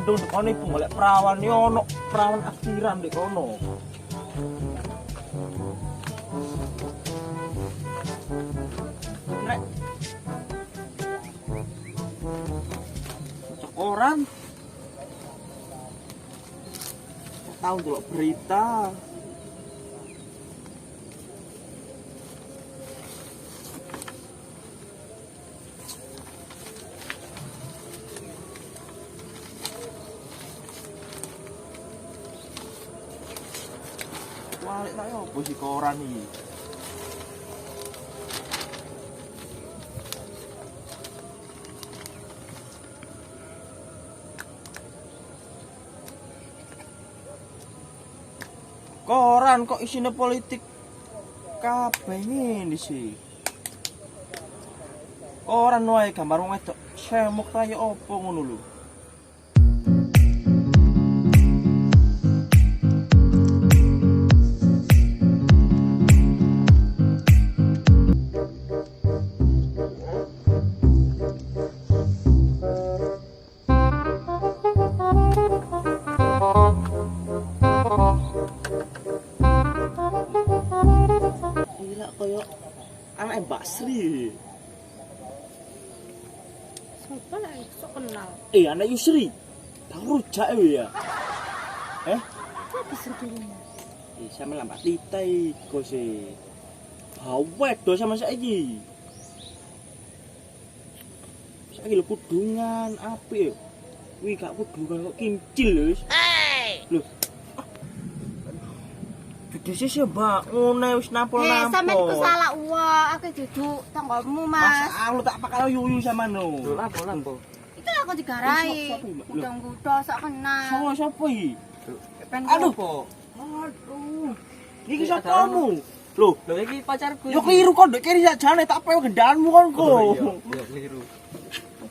mendung kono iku golek perawan yo ono perawan akhiran di kono. Nek koran tahu delok berita balik tak yo posisi koran iki. Koran kok isine politik kabeh ngene sih. Koran wae gambar wong wedok semuk kaya opo ngono lho. Koyo anak Mbak Sri. Siapa lah sok kenal. Anak Yusri. Baru rujak ya. Siapa sih dirinya? Sama lah Mbak Tita iku sih. Bawet do sama saiki. Saiki lho kudungan apik. Wih gak kudungan kok kincil lho. Lho. Dise sih Mbak, ngene wis nampol-nampol. Sampeyan ku salah uang, aku duduk tanggomu, Mas. Aku tak pakai yuyu sama no. Lho lampu. Iki lho aku digarai. Gudang-gudang sok kenal. Sopo iki? Pen Aduh. opo? Aduh. Iki sopomu? Loh, Lho iki pacarku. yo keliru kok ndek kiri sakjane tak pewe gendanganmu kon kok. Iya keliru.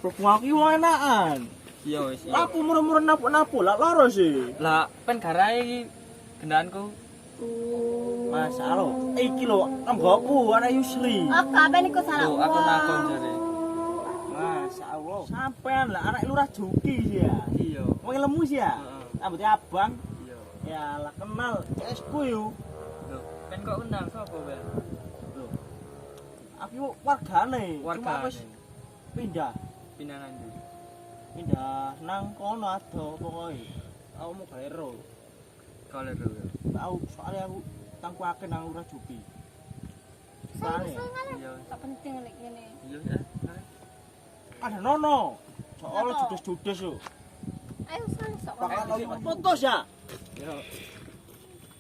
Berbuang iki wong enakan. Iya wis. Aku murah-murah napu-napu lah loro sih. Lah pen garai iki gendanganku. Mas, halo. Iki lho, tanggoku anak Yusri. Oh, kabeh niku salah Lho uang. aku nakon jare. Mas, Allah. Sampean lah anak lurah Juki sih ya. Iya. Wong lemu sih ya. Heeh. Rambutnya abang. Iya. Ya lah kenal CS-ku yo. Lho, pen kok kenal sapa, Ben? Loh. Aku wargane. Cuma Warga wis pindah. pinangan ndi? Pindah nang kono ado pokoke. Aku mau galero. Kalero. Tahu soalnya aku tangku akeh nang lurah Juki. Soalnya Iya. Tak penting nek ngene. Iya ya. ada Nono. Soalnya Apa? judes-judes yo. Ayo sana sok. Putus ya. Yo.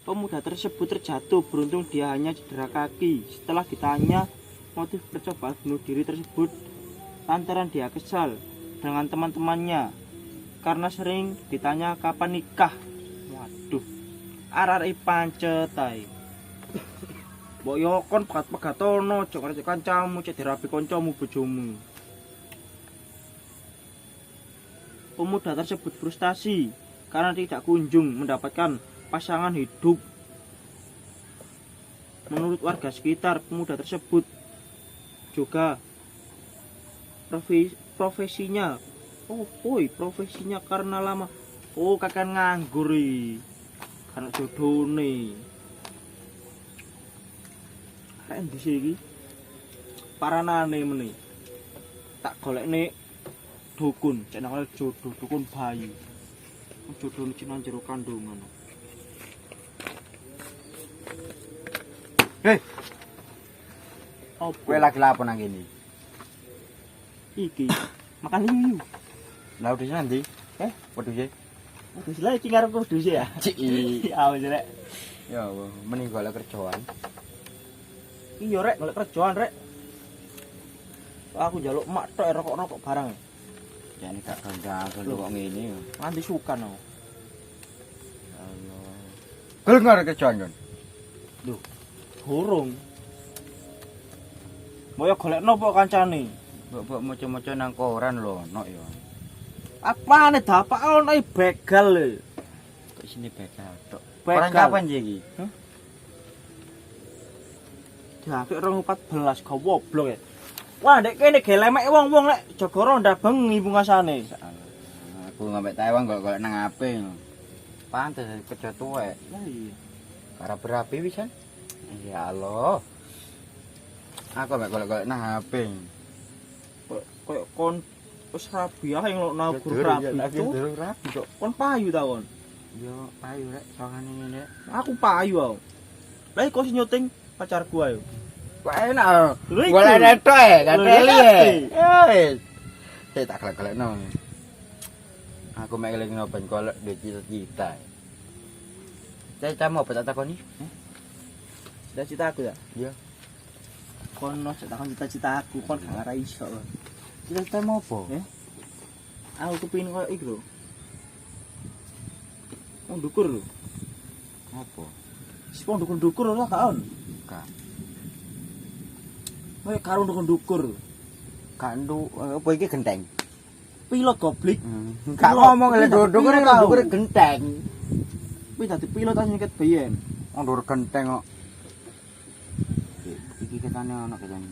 Pemuda tersebut terjatuh, beruntung dia hanya cedera kaki. Setelah ditanya motif percobaan bunuh diri tersebut, lantaran dia kesal dengan teman-temannya karena sering ditanya kapan nikah. Waduh, arek pancet ae. Mbok yo kon pegat-pegatono, aja ngerti kancamu, cek dirapi kancamu bojomu. Pemuda tersebut frustasi karena tidak kunjung mendapatkan pasangan hidup. Menurut warga sekitar, pemuda tersebut juga profesinya profesinya karena lama kakek nganggur karena jodone. Arek ndi sih iki? Paranane meneh. Tak golekne dukun, cek nang jodoh dukun bayi. Jodone cina jero kandungan. Hei, Apa? kowe lagi lapo nang kene? Iki makan yuyu. Lah udus nanti? Wedhuse? Waduh, sila iki ngarep kudus ya. Ciki. Awas rek. Ya, mending golek kerjaan. Iya rek, golek kerjaan rek. Aku njaluk mak tok rokok-rokok barang. Jane gak kandang Loh. kok ngene. Nganti sukan aku. Allah. Golek ngarep kerjaan kon. Burung. Moyo golek nopo kancane? Mbok maca-maca nang koran lho, ono ya. Apane dapak ono begal lho. Kok sini begal tok. Begal. Koran kapan sih iki? Diapik 2014 goblok ya. Wah, ndek kene gelemek wong-wong lek jaga ronda bengi pungasane. Bu ngambek Taiwan golek nang HP. Pantes kerja tuwek. Lah iya. Kara berapi wisan. Ya Allah. Aku mek golek nang HP. Kayak kon wis rabi ae nabur rabi itu. Rapi kok. Kon payu ta kon. Yo payu rek songane ngene. Aku payu aku. Lah kok sing nyuting pacarku ayo. Kok enak. Lho, iku. Golek netok gak Lho, teli. iya, Wis. Saya tak golek-golekno. Aku mek eling ben golek duwe cita-cita. Cita-citamu apa tak takoni? Cita-cita aku ya. Iya. Kon no takon cita-cita aku kon gak ora iso. Cita-citamu apa? Aku kepengin koyo iku lho. Wong ndukur lho. Apa? Si wong ndukur ora kaon. Kak. Kayak karo ndukur. Kandu apa iki genteng? Pilot goblik. Gak ngomong lek ndukur genteng. Kuwi dadi pilot aja nyeket biyen. Ndur genteng kok. Iki ketane ana ketane.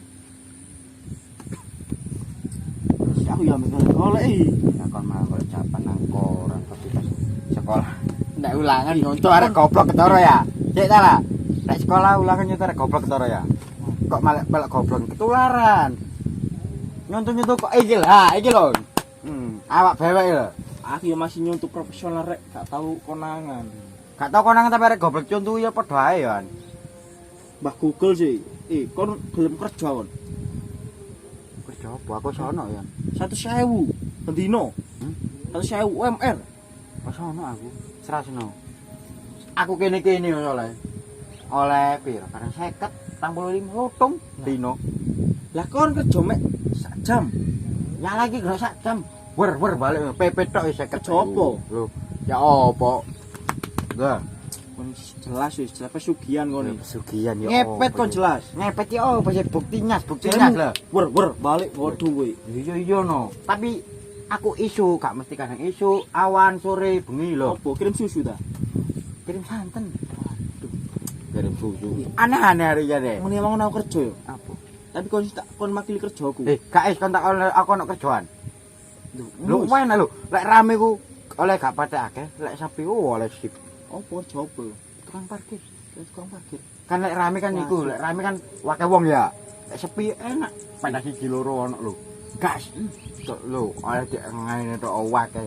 Aku ya mung golek iki. Nakon malah golek japan nang koran pasti pas sekolah. Ndak ulangan nyontoh arek goblok ketara ya. Cek ta lah. Nek sekolah ulangan nyontoh arek goblok ketara ya. Kok malah goblok ketularan. Nyontoh kok iki lah, iki lho. Awak bewek lho. Aku ya masih nyuntuk profesional rek, gak tahu konangan. Gak tau konangan tapi arek goblok contoh ya padha ae ya. Mbah Google sih. Kon gelem kerja kon. Kerja apa aku sono ya. 100.000 bendino. 100.000 UMR. Pas sono aku. Serasno. Aku kene-kene oleh. Oleh piro? Karena 50 85 lotong dino. Lah kon kerja mek sak jam. Ya lagi gak sak jam. Wer balik PP tok wis 50. Kerja apa? Lho, ya apa? Enggak. Kon jelas wis jelas pesugihan kon iki. Pesugihan ya. Ngepet kon jelas. Ngepet ya apa sih bukti nyas lah. Wer balik waduh kowe. Iya no. Tapi aku isu gak mesti kadang isu awan sore bengi lho. Apa kirim susu ta? Kirim santen. Waduh. Kirim susu. Aneh-aneh hari ya deh. Muni emang aku kerja ya. Apa? Tapi kon makili kerjaku. Gak is kon tak aku ono kerjaan. Lho main lho. Lek rame ku oleh gak patek akeh, lek sapi oleh sip. Apa coba? Tukang parkir. Tukang parkir. Kan lek rame kan iku, lek rame kan wake wong ya. Lek sepi enak. Pada siji loro ono lho. Gas. Tok lho, oleh dek ngene tok wake.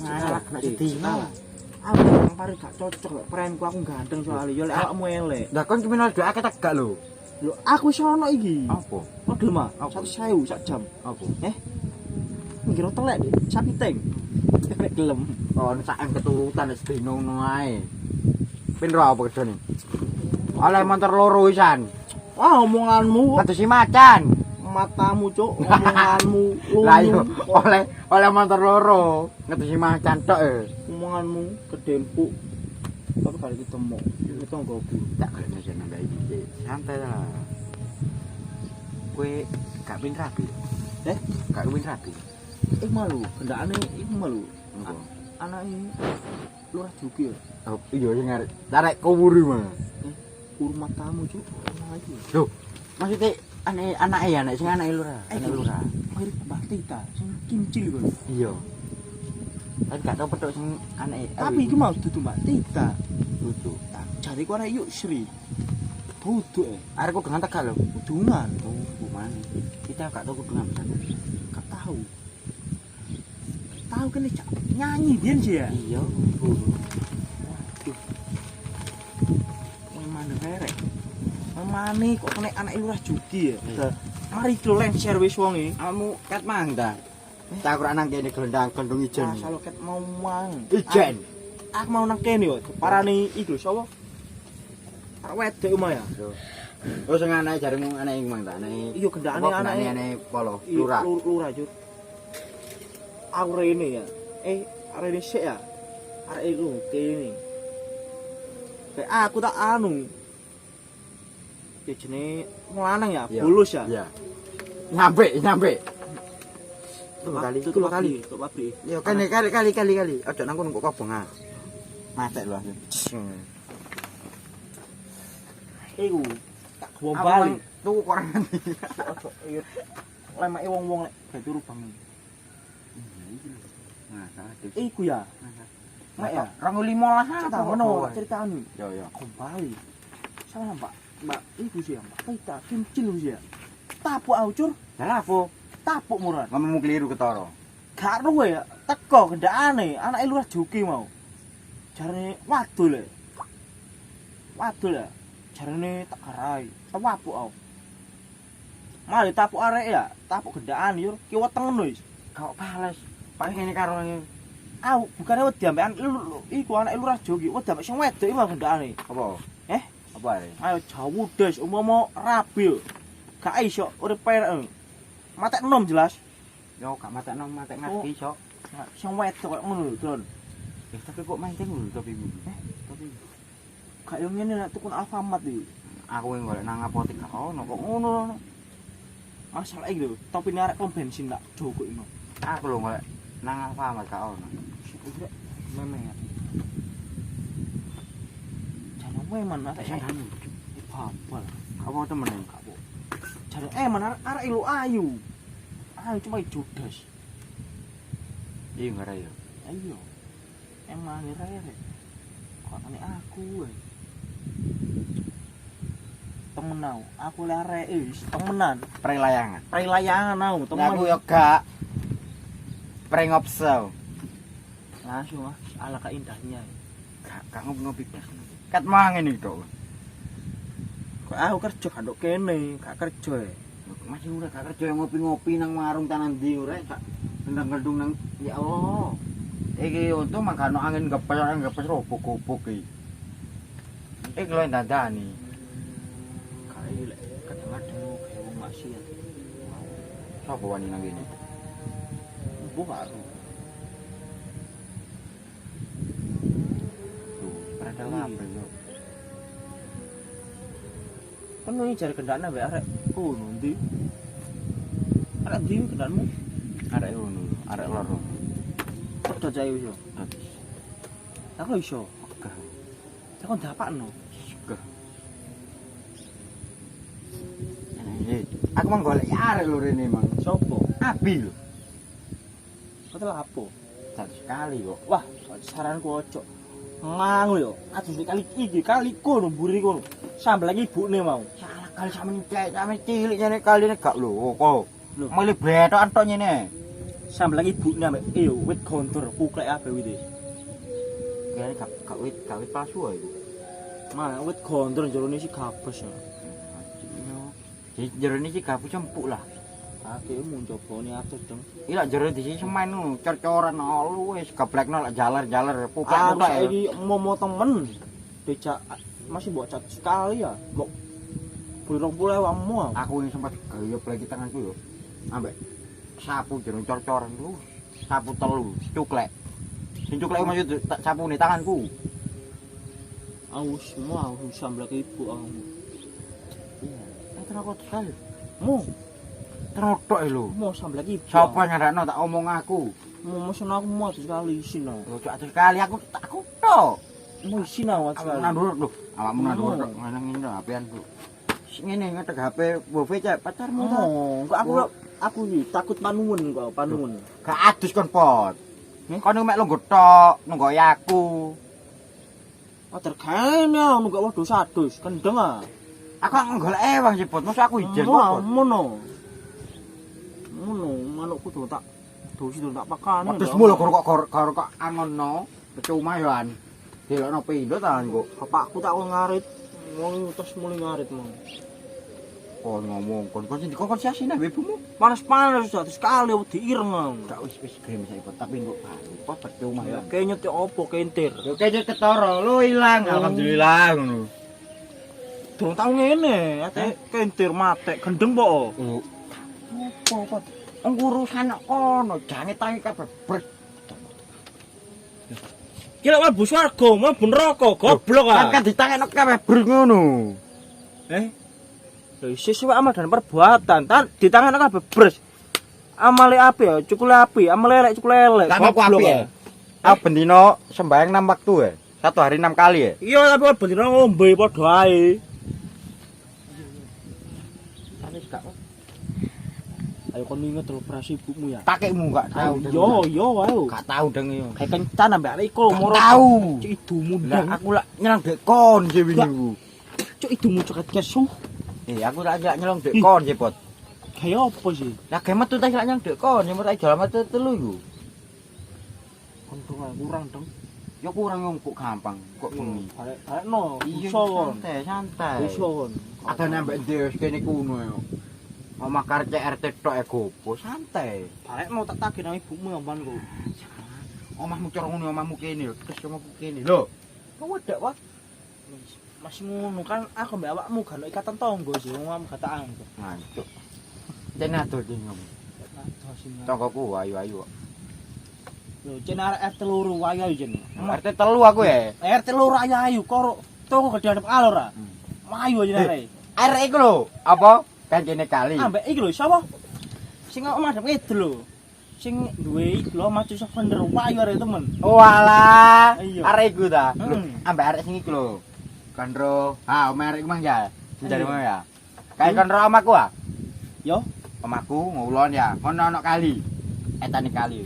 Ngalah nek sedina. Aku tukang parkir gak cocok lek prenku aku ganteng soalnya yo lek awakmu elek. Lah kon kriminal dhek akeh tak gak lho. Lho aku wis ono iki. Apa? Kok gelem ah? Apa? 100.000 sak jam. Apa? Ngira telek sapi teng. Nek gelem. Oh, sak keturutan wis dino ngono ae. Pindro apa kerjane? Oleh motor loro wisan. Wah omonganmu Kados si macan. matamu cuk omonganmu Lah yo oleh motor loro. Kados si macan tok omonganmu kedempuk. Tapi kali ketemu itu nggoku. Tak kali aja nambah iki. Santai lah. Kowe gak pin rapi. Gak pin rapi. Malu, kendakane iku malu. Apa? Anake lurah juki ya. Oh, iya sing arek. Arek kuwuri mah. Urmat tamu cuk. Lagi. Lho, maksudnya anake ya nek sing anake lurah. Anake lurah. Mirip Mbak Tita sing kincil iku. Iya. Tapi gak tau petuk sing anake. Tapi iki mau dudu Mbak Tita. dudu. Jare ku arek yuk Sri. Duduk Arek kudungan Tegal lho. kudungan. Oh, gimana? Kita gak tau kudungan pisan. Gak tahu. Tahu kan dia nyanyi dia sih ya. Iya. Waduh. Mana berek. Mana kok kena anak lurah judi ya. Mari lo lengser wis wong iki. Kamu ket mang ta? Tak ora nang kene glendang gendung ijen. Asal ket mau mang. Ijen. Aku mau nang kene yo. Parane iku sapa? Arek wedok omah ya. Oh sing anake jaremu anake mang ta? Anake. Iya gendakane anake polo lurah. Lurah jur. Aku rene ya. Rene sik ya. Arek iku kene. Kayak aku tak anu. Ya jenenge lanang ya, bulus ya. Iya. Nyampe. Tuh kali. Yo kali. Aja nang kono kok kobong ah. Matek lho aku. Iku tak gombali. Tuku kok ora nganti. Lemake wong-wong lek turu bangun. Iku ya. Mak ya. 2015 Tak ngono ceritane. Yo. Kembali. Salah Mbak iku sih ya, Mbak. Kita kincil sih ya. Tapuk aucur, Lah apa? tapuk murah. Ngomong keliru ketara. Gak ruwe ya, teko kendakane, anake lurah Joki mau. Jarane wadul ya. Wadul ya. Jarane tak karai, tapuk au. Mali tapuk arek ya, tapuk gendaan yo kiwa tengen wis. Kok pales. Paling ngene karo ngene. Au, bukane wedi ambekan iku anake lurah Joki, wedi ambek sing wedok iki mau gendakane. Apa? Eh? Apa are? Ayo jauh des, umpama rabi yo. Gak iso urip perek. Matek enom jelas. Yo gak matekno matek ngerti sok. Sing wedok kok ngono lho, Don. Tapi kok main lho tapi. Tapi Gak yo ngene nek tukun Alfamart iki. aku yang golek nang apotek gak ono kok ngono. Masalah iki lho, topine arek pom bensin tak joko ino. Aku lho golek nang Alfamart gak ono. Memet. Jangan memen arek Sing anu. Babal. Apa temen Gak po. Jangan men arek lu ayu. Ayu cuma judes. iya ngare ya. Ayo. Emang rere. Kok ane aku wae. Temenau, aku le arek wis temenan. Prelayangan. Prelayangan au, temen. Aku yo gak prengopso. Langsung ala keindahnya. Gak ngopi-ngopi blas. Kat mangen iki tok. Kok aku kerja kandok kene, gak kerja e. Masih ora gak kerja ngopi-ngopi nang warung tanan ndi ora gak gendang-gendung nang ya Allah. Iki untung mangkano angin ngepes robok-robok iki. Iki lho dandani. Kae lek kadang-kadang kayak wong maksiat. Sapa wani nang kene? Bu karo. Tuh, pada apa yo. Kan ini cari kendana mbek arek. Oh, nanti. Arek ndi kendanmu? Arek ngono, arek loro. Kok dajake yo. Dadi Aku iso. gah. Aku ndapakno. Gah. Aku mang golek arek lho rene mang. Sopo? Abi lho. Kok lapo? Satu sekali kok. Wah, saranku ojo. Ngangu yo. Atus kali iki kali kono mburi kono. Sambel lagi ibune mau. Salah kali sampe cilik jane kaline gak lho kok. Lho. Milih betokan tok nyene. Sambel lagi ibune ambek iyo wit kontur puklek ape wite. Kayane gak wit palsu ae. Mana wit kontur jerone si gabes ya. Jadi jerone iki gak empuk lah. Ake mun cobone atus deng. Iki lak jero disi semen ngono, cor-coran lu wis geblekno lak jalar-jalar Aku puklek-puklek. saiki mau temen. Becak masih mbok cat sekali ya. Mbok 20.000 wamu. Aku ini sempat gaya pleki tanganku yo. Ambek sapu jero cor-coran lu. Sapu telu, cuklek. Sing cuklek maksud tak sapune tanganku. Aku semua aku sambel ke ibu aku. Iya, terus sekali. Mu, Terotok lho. mau sambel lagi ibu. Sapa nyarakno tak omong aku. Mau mesen aku mau sekali isin aku. Lho cak sekali aku tok. Mau isin aku Awakmu sekali. nandur lho. Awakmu nandur tok ngene apian Bu. Sing ngene ngetek HP Bove cek pacarmu ta. Oh, kok aku iki takut panuwun kok, panuwun. Gak adus kon pot. Kon mek lungguh tok, nunggoy aku. Oh, terkene anu gak waduh sadus, kendeng ah. Aku golek ewang sih pot, mosok aku ijen Wah, pot. ngono. Ngono, manukku do tak dosi do tak pakane. Adusmu lho kok angono, percuma yo an. Delokno pindho ta kok. Bapakku tak ngarit, wong terus mulai ngarit mau. Kon ngomong kon sing dikonsesiasi nang ibumu. Panas-panas sudah sekali diireng aku. Gak wis grem saiki pot, tapi kok pot percuma yo. Kayaknya te opo kentir. Yo kene ketara, lu ilang. Alhamdulillah ngono. Durung tau ngene, ate kentir mate gendeng po. Opo pot? Urusan kono, jange tangi kabeh brek. Kira mlebu swarga, mlebu neraka, goblok ah. Kan ditangekno kabeh brek ngono. Lho sesuai amal dan perbuatan, tan ditangane kabeh bres. Amale api ya, cukule api, amale elek cukule elek. Kan aku api ya. Aku bendino sembayang 6 waktu ya. 1 hari 6 kali ya. Iya, tapi kok bendino ngombe padha ae. Ayo Ayo kon inget lho operasi ibumu ya. Takekmu gak tahu. Yo ayo. Gak tahu deng yo. Kayak kencan ambek arek iku moro. Tahu. Cuk idumu Lah ndang. aku lak nyelang dek kon sih wingi ku. Cuk idumu cekat kesu. Aku lak nyelong dek kon sih, Pot. Kayak apa sih? Lah ge metu tak lak nyelong dek kon, yang tak jalan metu telu iku. Untung ae kurang dong. Ya kurang yang kok gampang, kok bengi. Arek no, Iya, iso kon. santai. Iso kon. Ada nambah Deus kene kuno yo. Omah karce RT tok e gopo, santai. Arek no tak tagih nang ibumu ampan kok. Omahmu cara ngono omahmu kene lho, terus omahmu kene. Lho, Kok wedak wae. Masih ngono kan aku mbak awakmu gak ono ikatan tonggo sih, wong awakmu gak tak anggap. ngancuk. Cene adol ding ngomong. Tonggoku ayu-ayu kok. Lho, cen arek RT loro ayu jen. RT telu aku ya. RT loro ayu kok toko gede adep alor ah. Ayu aja arek. Arek iku lho, apa? Kancene kali. Ambek iki lho sapa? Sing kok madhep itu lho. Sing duwe iki lho maju Souvenir ayu arek temen. Walah, Iya. arek iku ta. Lho, Hmm. ambek arek sing iku lho. Kandro, omah arek iku mah ya. Dari Iya. mana ya? Kayak kandro omahku ah. Yo, Omahku ngulon ya, ono kali. Etane kali.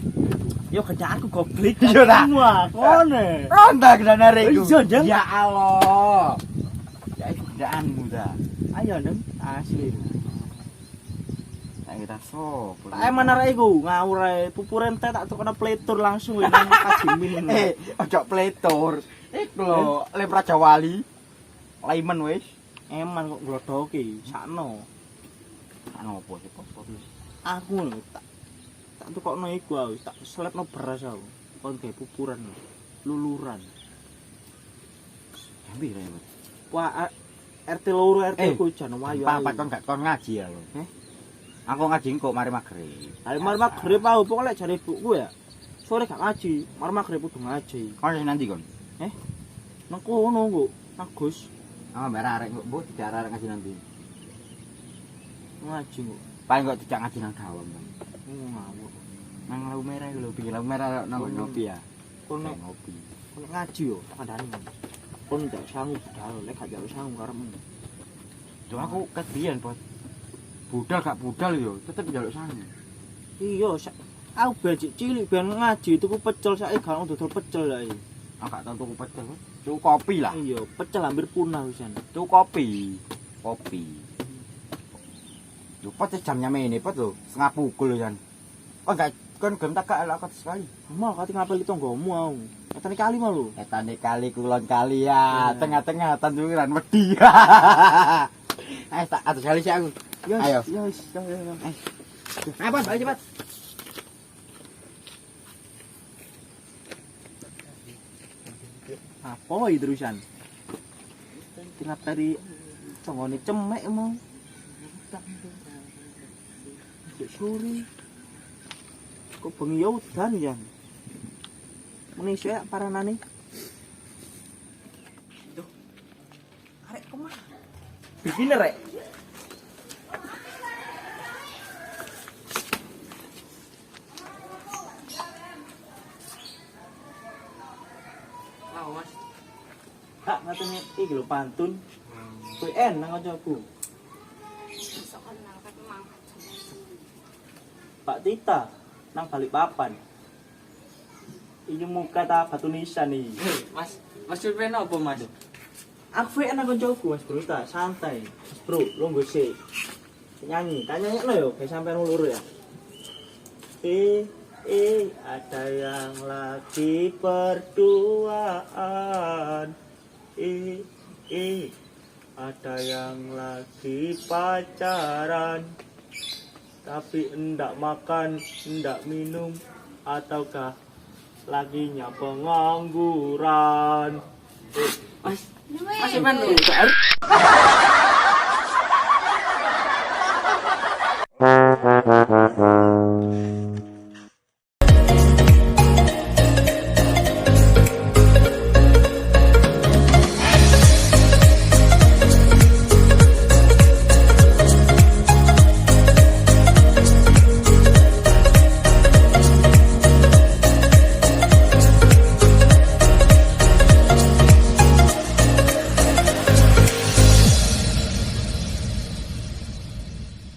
yo kerjaanku goblik. Iya, ta? Wah, kone. Ronda gedan arek iku. Iya, Jeng. Ya Allah. Ya iku gedaanmu ta. Ayo, Deng. Asli. Tak kita sop. Tak eman arek iku ngawur ae pupuren teh tak tukana pletur langsung wis nang kajimin. Ojo pletor. Iku lho, lem Raja Wali. Laimen wis. Eman kok glodoke sakno. Ano opo sih, Pos? Aku lho tak tukokno iku wis tak selepno beras aku. Kon gawe pupuran luluran. Jambi ra ya. Wah, RT loro RT ku jan wayu. Papa kon gak kon ngaji ya lho. Aku ngaji kok mari maghrib. Ayo mar magrib aku pokoke lek jare ibuku ya. Sore gak ngaji, mar magrib kudu ngaji. Kon sing nanti kon. Nang kono kok, nang Gus Ah, mbak arek kok mbok tidak arek ngaji nanti. ngaji kok. Paling kok tidak ngaji nang dawam. Ngawur. Nang lampu merah iku lho, pinggir lampu merah nang ngopi ya. Kono Ngopi. kono ngaji yo, tak kandhani. Kon ndak sangu budal, lek gak jare sangu karepmu. Yo aku kebiyen, Bos. Budal gak budal yo, tetep njaluk sangu. Iya, aku becik cilik ben ngaji tuku pecel saiki gak ono dodol pecel saiki. Aku gak tau tuku pecel, Bos. Tuku kopi lah. Iya, pecel hampir punah wisan. Tuku kopi. Kopi. Yo pot jamnya mene pot lho, setengah pukul lho Jan. Oh enggak kon gem tak gak lakot sekali. Mal kate ngapel tanggamu aku. Katane kali mah lho. Etane kali kulon kali ya, tengah-tengah tanduran wedi. Tak atus kali sih aku. Ayo. Yo wis, yo. Ayo Bos, balik cepat. Apa iki terusan? Tingkat dari tanggane cemek mau. Cek suri. Kok bengi ya udan ya. Meni sik paranane. Duh. Arek kemana? Begini rek. Mau Mas. Kak, ngatene iki lho pantun. PN nang kancaku. Sok kenal kan mang. Pak Tita nang Balikpapan. Ini muka ta batu nisan nih. Mas, Mas Sulpen apa Mas? Aku PN nang kancaku Mas Bro ta, santai. Mas Bro, longgo sik. Nyanyi, kan nyanyi yo, kayak sampean loro ya. Ada yang lagi berduaan. Ada yang lagi pacaran. Tapi enggak makan, enggak minum, ataukah laginya pengangguran. Mas, Mas Mas Sulpen lho.